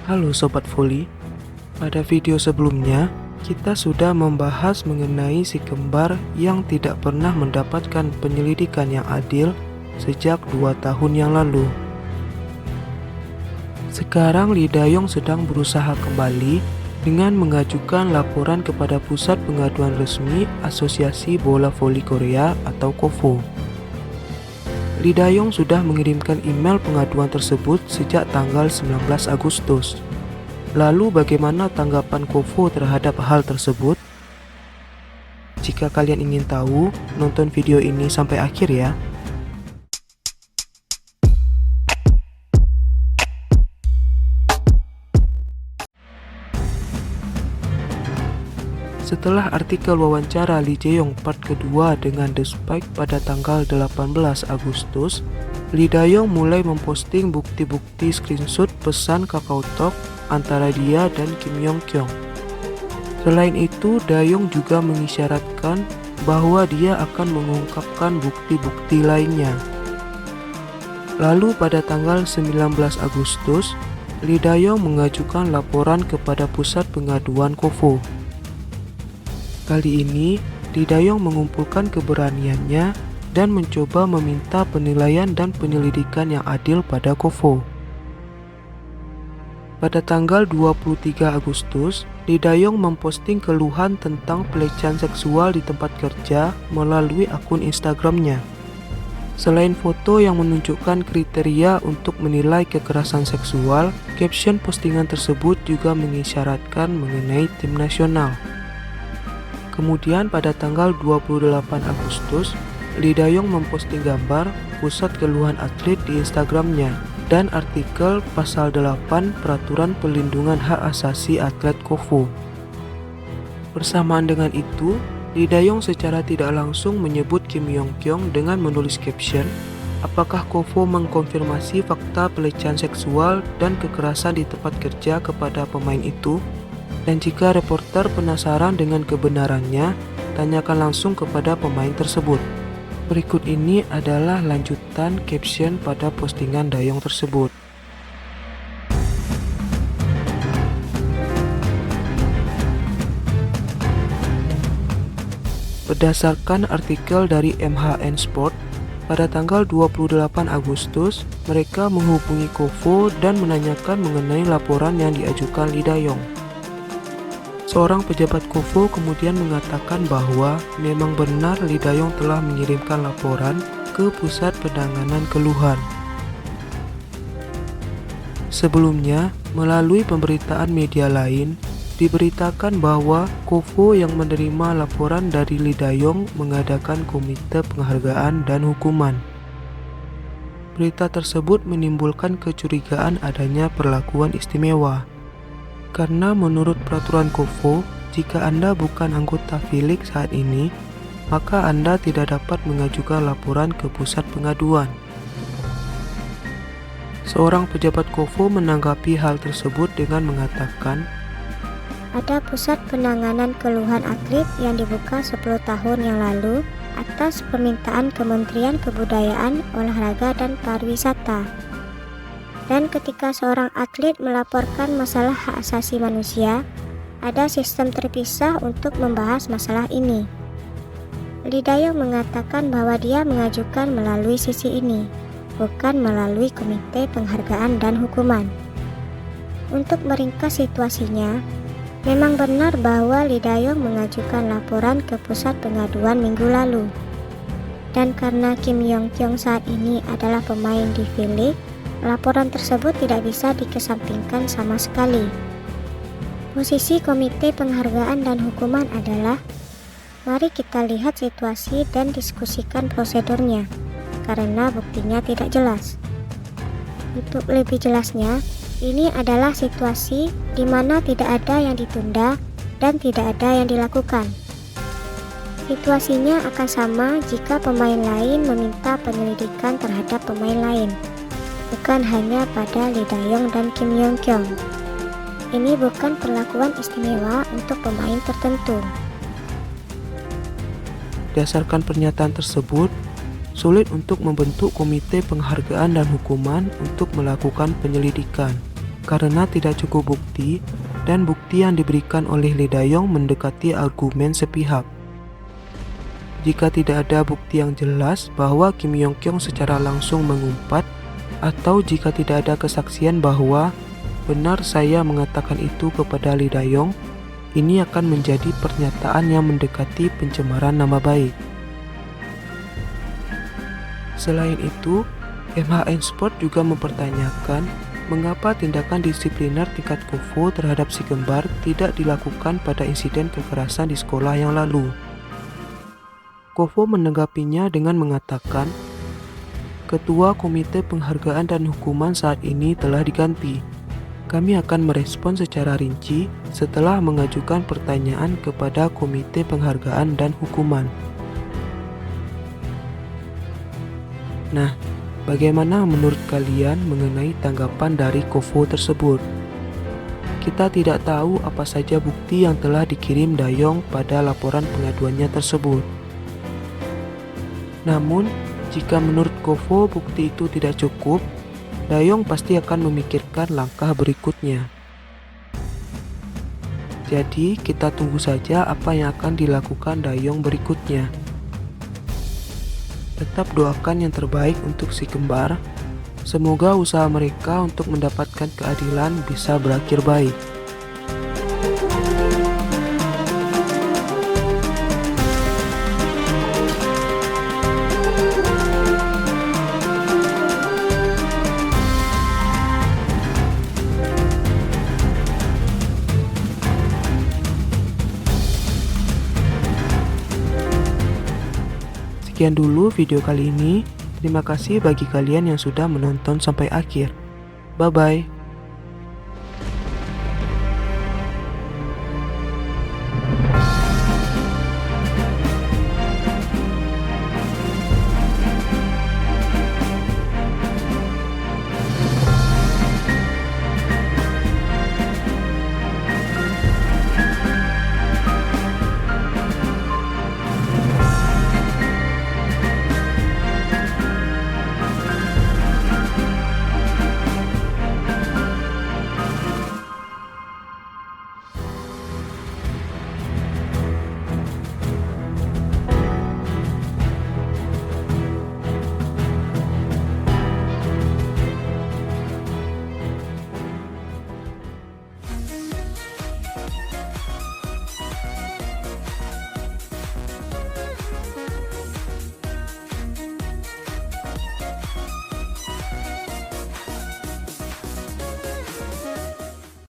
Halo Sobat Voli, pada video sebelumnya kita sudah membahas mengenai si kembar yang tidak pernah mendapatkan penyelidikan yang adil sejak 2 tahun yang lalu. Sekarang Lee Dayong sedang berusaha kembali dengan mengajukan laporan kepada Pusat Pengaduan Resmi Asosiasi Bola Voli Korea atau KOFO. Lee Dayong sudah mengirimkan email pengaduan tersebut sejak tanggal 19 Agustus. Lalu bagaimana tanggapan KOFO terhadap hal tersebut? Jika kalian ingin tahu, nonton video ini sampai akhir ya. Setelah artikel wawancara Lee Jae-yong part kedua dengan The Spike pada tanggal 18 Agustus, Lee Dayong mulai memposting bukti-bukti screenshot pesan KakaoTalk antara dia dan Kim Yong Kyung. Selain itu, Dayong juga mengisyaratkan bahwa dia akan mengungkapkan bukti-bukti lainnya. Lalu pada tanggal 19 Agustus, Lee Dayong mengajukan laporan kepada Pusat Pengaduan KOFO. Kali ini, Lee Dayong mengumpulkan keberaniannya dan mencoba meminta penilaian dan penyelidikan yang adil pada KOFO. Pada tanggal 23 Agustus, Lee Dayong memposting keluhan tentang pelecehan seksual di tempat kerja melalui akun Instagramnya. Selain foto yang menunjukkan kriteria untuk menilai kekerasan seksual, caption postingan tersebut juga mengisyaratkan mengenai tim nasional. Kemudian pada tanggal 28 Agustus, Lee Dayong memposting gambar pusat keluhan atlet di Instagramnya dan artikel pasal 8 Peraturan Pelindungan Hak Asasi Atlet KOFO. Bersamaan dengan itu, Lee Dayong secara tidak langsung menyebut Kim Yong Kyung dengan menulis caption, "Apakah KOFO mengkonfirmasi fakta pelecehan seksual dan kekerasan di tempat kerja kepada pemain itu? Dan jika reporter penasaran dengan kebenarannya, tanyakan langsung kepada pemain tersebut." Berikut ini adalah lanjutan caption pada postingan Dayong tersebut. Berdasarkan artikel dari MHN Sport, pada tanggal 28 Agustus, mereka menghubungi KOFO dan menanyakan mengenai laporan yang diajukan Lee Dayong. Seorang pejabat KOFO kemudian mengatakan bahwa memang benar Lee Dayong telah mengirimkan laporan ke Pusat Penanganan Keluhan. Sebelumnya, melalui pemberitaan media lain, diberitakan bahwa KOFO yang menerima laporan dari Lee Dayong mengadakan komite penghargaan dan hukuman. Berita tersebut menimbulkan kecurigaan adanya perlakuan istimewa. Karena menurut peraturan KOFO, jika Anda bukan anggota V-League saat ini, maka Anda tidak dapat mengajukan laporan ke pusat pengaduan. Seorang pejabat KOFO menanggapi hal tersebut dengan mengatakan, "Ada pusat penanganan keluhan atlet yang dibuka 10 tahun yang lalu atas permintaan Kementerian Kebudayaan, Olahraga dan Pariwisata. Dan ketika seorang atlet melaporkan masalah hak asasi manusia, ada sistem terpisah untuk membahas masalah ini." Lee Dayong mengatakan bahwa dia mengajukan melalui sisi ini, bukan melalui Komite Penghargaan dan Hukuman. Untuk meringkas situasinya, memang benar bahwa Lee Dayong mengajukan laporan ke Pusat Pengaduan minggu lalu. Dan karena Kim Yong Kyung saat ini adalah pemain di V-League, laporan tersebut tidak bisa dikesampingkan sama sekali. Posisi Komite Penghargaan dan Hukuman adalah, mari kita lihat situasi dan diskusikan prosedurnya, karena buktinya tidak jelas. Untuk lebih jelasnya, ini adalah situasi di mana tidak ada yang ditunda dan tidak ada yang dilakukan. Situasinya akan sama jika pemain lain meminta penyelidikan terhadap pemain lain, bukan hanya pada Lee Dayong dan Kim Yong Kyung. Ini bukan perlakuan istimewa untuk pemain tertentu. berdasarkan pernyataan tersebut, sulit untuk membentuk komite penghargaan dan hukuman untuk melakukan penyelidikan. karena tidak cukup bukti dan bukti yang diberikan oleh Lee Dayong mendekati argumen sepihak. Jika tidak ada bukti yang jelas bahwa Kim Yong Kyung secara langsung mengumpat, atau jika tidak ada kesaksian bahwa benar saya mengatakan itu kepada Lee Dayong, ini akan menjadi pernyataan yang mendekati pencemaran nama baik. Selain itu, MHN Sport juga mempertanyakan mengapa tindakan disipliner tingkat KOFO terhadap si kembar tidak dilakukan pada insiden kekerasan di sekolah yang lalu. KOFO menanggapinya dengan mengatakan, Ketua Komite Penghargaan dan Hukuman saat ini telah diganti. Kami akan merespon secara rinci setelah mengajukan pertanyaan kepada Komite Penghargaan dan Hukuman. Nah, bagaimana menurut kalian mengenai tanggapan dari KOFO tersebut? Kita tidak tahu apa saja bukti yang telah dikirim Dayong pada laporan pengaduannya tersebut. Namun, jika menurut KOFO bukti itu tidak cukup, Dayong pasti akan memikirkan langkah berikutnya. Jadi, kita tunggu saja apa yang akan dilakukan Dayong berikutnya. Tetap doakan yang terbaik untuk si kembar. Semoga usaha mereka untuk mendapatkan keadilan bisa berakhir baik. Sekian dulu video kali ini. Terima kasih bagi kalian yang sudah menonton sampai akhir. Bye-bye.